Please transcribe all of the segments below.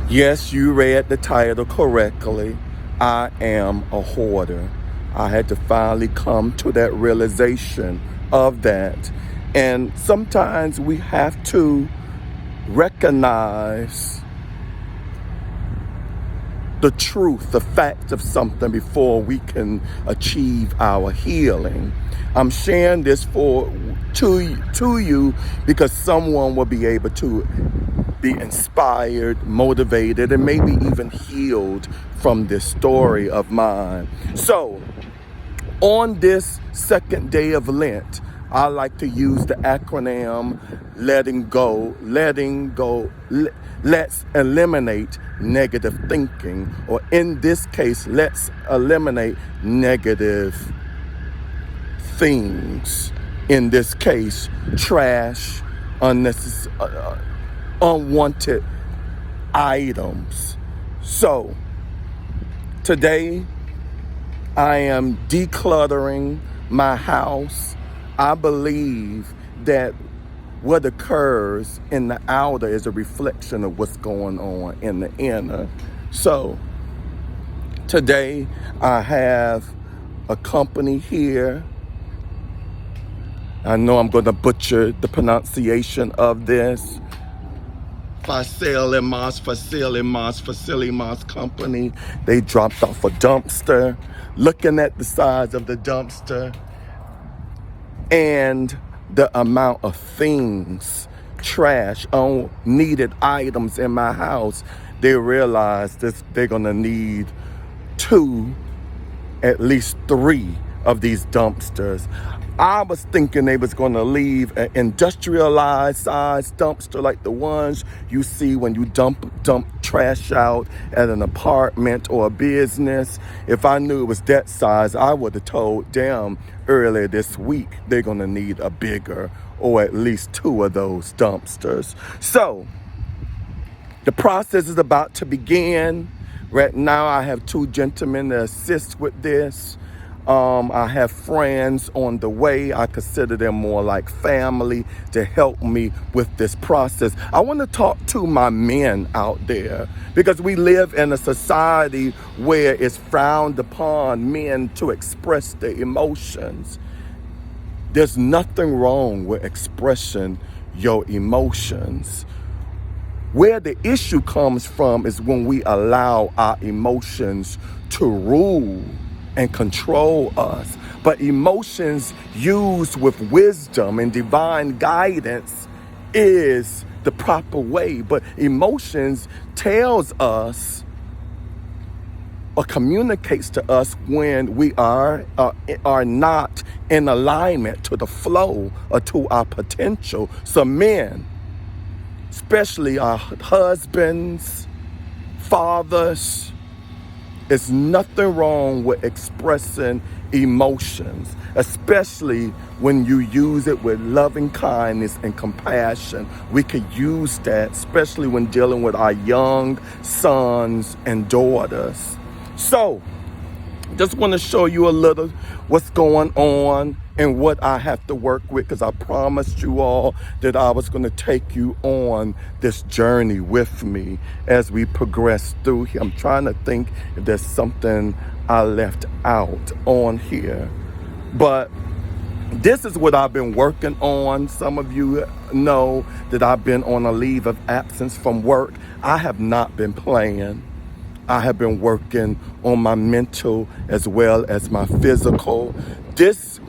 Yes, you read the title correctly. I am a hoarder. I had to finally come to that realization of that. And sometimes we have to recognize the truth, the fact of something before we can achieve our healing. I'm sharing this to you because someone will be able to be inspired, motivated, and maybe even healed from this story of mine. So, on this second day of Lent, I like to use the acronym letting go. Let's eliminate negative thinking, or in this case, let's eliminate negative things. In this case, trash, unwanted items. So, today, I am decluttering my house. I believe that what occurs in the outer is a reflection of what's going on in the inner. So today I have a company here. I know I'm going to butcher the pronunciation of this. Facilimas company. They dropped off a dumpster. Looking at the size of the dumpster and the amount of things, trash, unneeded items in my house, they realized that they're gonna need at least three of these dumpsters. I was thinking they was gonna leave an industrialized size dumpster like the ones you see when you dump trash out at an apartment or a business. If I knew it was that size, I would have told them earlier this week they're gonna need a bigger or at least two of those dumpsters. So the process is about to begin. Right now I have two gentlemen to assist with this. I have friends on the way. I consider them more like family to help me with this process. I want to talk to my men out there because we live in a society where it's frowned upon men to express their emotions. There's nothing wrong with expressing your emotions. Where the issue comes from is when we allow our emotions to rule and control us. But emotions used with wisdom and divine guidance is the proper way. But emotions tells us or communicates to us when we are not in alignment to the flow or to our potential. So men, especially our husbands, fathers, there's nothing wrong with expressing emotions, especially when you use it with loving kindness and compassion. We could use that, especially when dealing with our young sons and daughters. So, just want to show you a little what's going on and what I have to work with, because I promised you all that I was going to take you on this journey with me as we progress through here. I'm trying to think if there's something I left out on here. But this is what I've been working on. Some of you know that I've been on a leave of absence from work. I have not been playing. I have been working on my mental as well as my physical.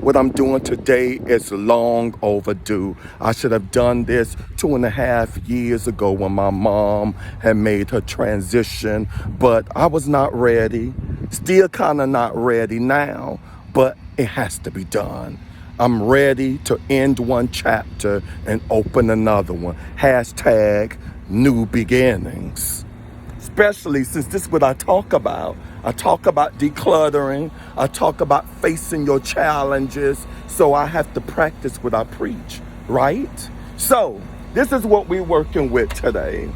What I'm doing today is long overdue. I should have done this 2.5 years ago when my mom had made her transition, but I was not ready. Still kind of not ready now, but it has to be done. I'm ready to end one chapter and open another one. #new beginnings. Especially since this is what I talk about. I talk about decluttering. I talk about facing your challenges. So I have to practice what I preach, right? So this is what we're working with today.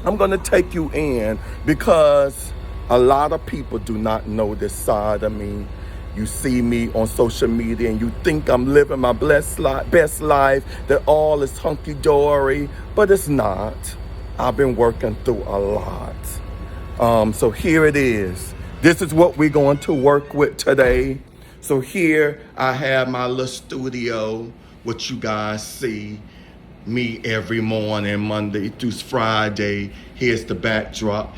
I'm going to take you in because a lot of people do not know this side of me. You see me on social media and you think I'm living my best life, that all is hunky-dory, but it's not. I've been working through a lot. So here it is. This is what we're going to work with today. So here I have my little studio, what you guys see me every morning, Monday through Friday. Here's the backdrop.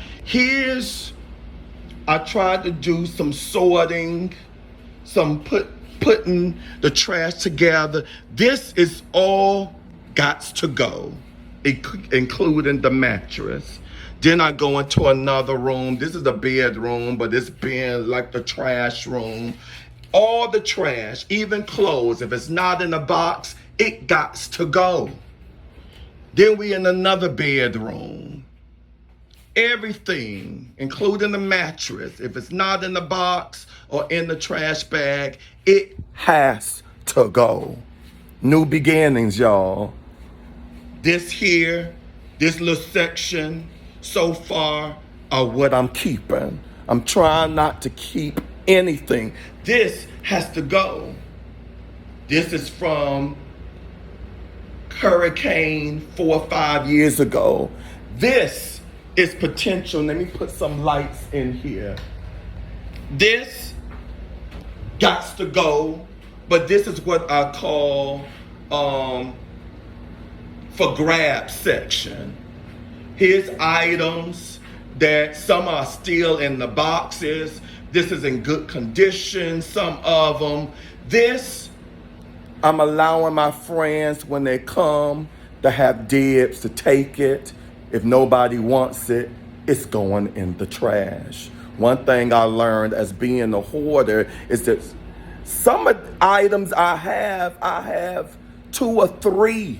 I tried to do some sorting, putting the trash together. This is all gots to go, including the mattress. Then I go into another room. This is a bedroom, but it's being like the trash room. All the trash, even clothes, if it's not in a box, it gots to go. Then we in another bedroom. Everything, including the mattress, if it's not in the box or in the trash bag, it has to go. New beginnings, y'all. This little section so far are what I'm keeping. I'm trying not to keep anything. This has to go. This is from Hurricane 4 or 5 years ago. This is potential. Let me put some lights in here. This gots to go, but this is what I call for grab section. Here's items that some are still in the boxes. This is in good condition, some of them. This, I'm allowing my friends when they come to have dibs to take it. If nobody wants it, it's going in the trash. One thing I learned as being a hoarder is that some of the items I have 2 or 3,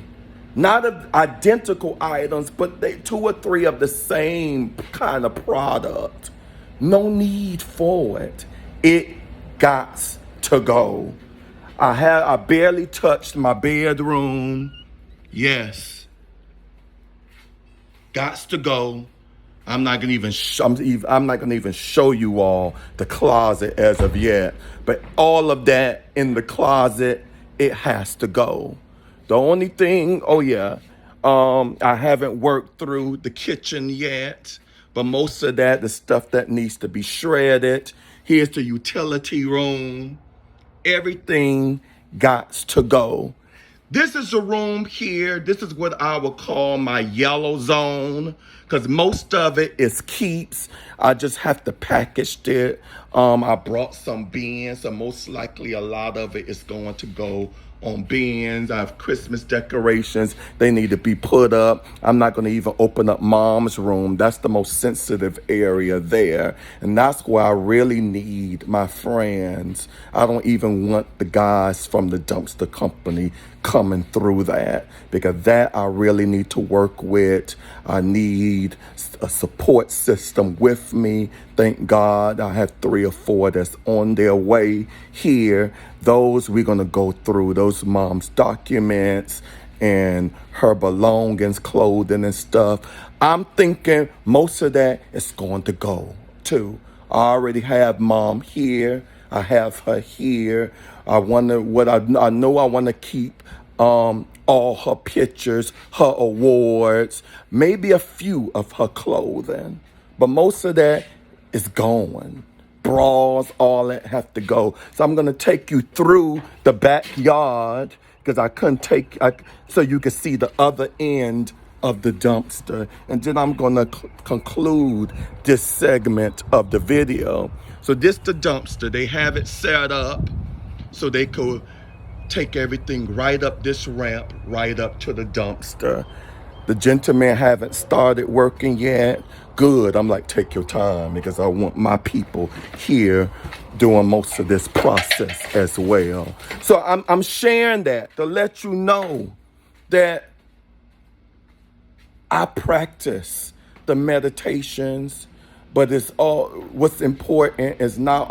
not identical items, but 2 or 3 of the same kind of product. No need for it. It gots to go. I barely touched my bedroom. Yes. Gots to go. I'm not gonna even show you all the closet as of yet. But all of that in the closet, it has to go. The only thing, I haven't worked through the kitchen yet, but most of that, the stuff that needs to be shredded. Here's the utility room. Everything gots to go. This is a room here. This is what I would call my yellow zone, because most of it is keeps. I just have to package it. I brought some bins, so most likely a lot of it is going to go on bins. I have Christmas decorations. They need to be put up. I'm not going to even open up mom's room. That's the most sensitive area there. And that's where I really need my friends. I don't even want the guys from the dumpster company coming through that, because that I really need to work with. I need a support system with me. Thank God I have 3 or 4 that's on their way here. Those we're going to go through, those mom's documents and her belongings, clothing and stuff. I'm thinking most of that is going to go too. I already have mom here. I have her here. I wonder what I know I want to keep all her pictures, her awards, maybe a few of her clothing. But most of that is going. Bras, all that have to go. So I'm going to take you through the backyard, because I couldn't so you can see the other end of the dumpster. And then I'm going to conclude this segment of the video. So this the dumpster. They have it set up so they could take everything right up this ramp, right up to the dumpster. The gentlemen haven't started working yet. Good. I'm like, take your time, because I want my people here doing most of this process as well. So I'm sharing that to let you know that I practice the meditations, but what's important is not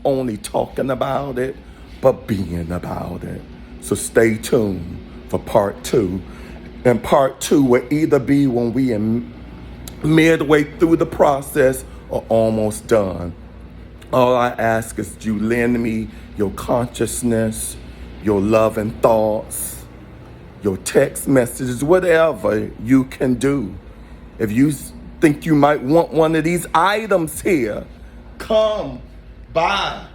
only talking about it, but being about it. So stay tuned for part 2. And part 2 will either be when we are midway through the process or almost done. All I ask is you lend me your consciousness, your loving thoughts, your text messages, whatever you can do. If you think you might want one of these items here, come by,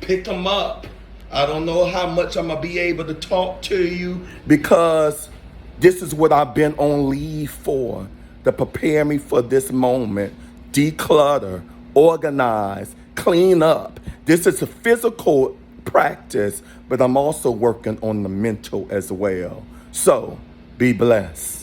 pick them up. I don't know how much I'm going to be able to talk to you because this is what I've been on leave for, to prepare me for this moment. Declutter, organize, clean up. This is a physical practice, but I'm also working on the mental as well. So, be blessed.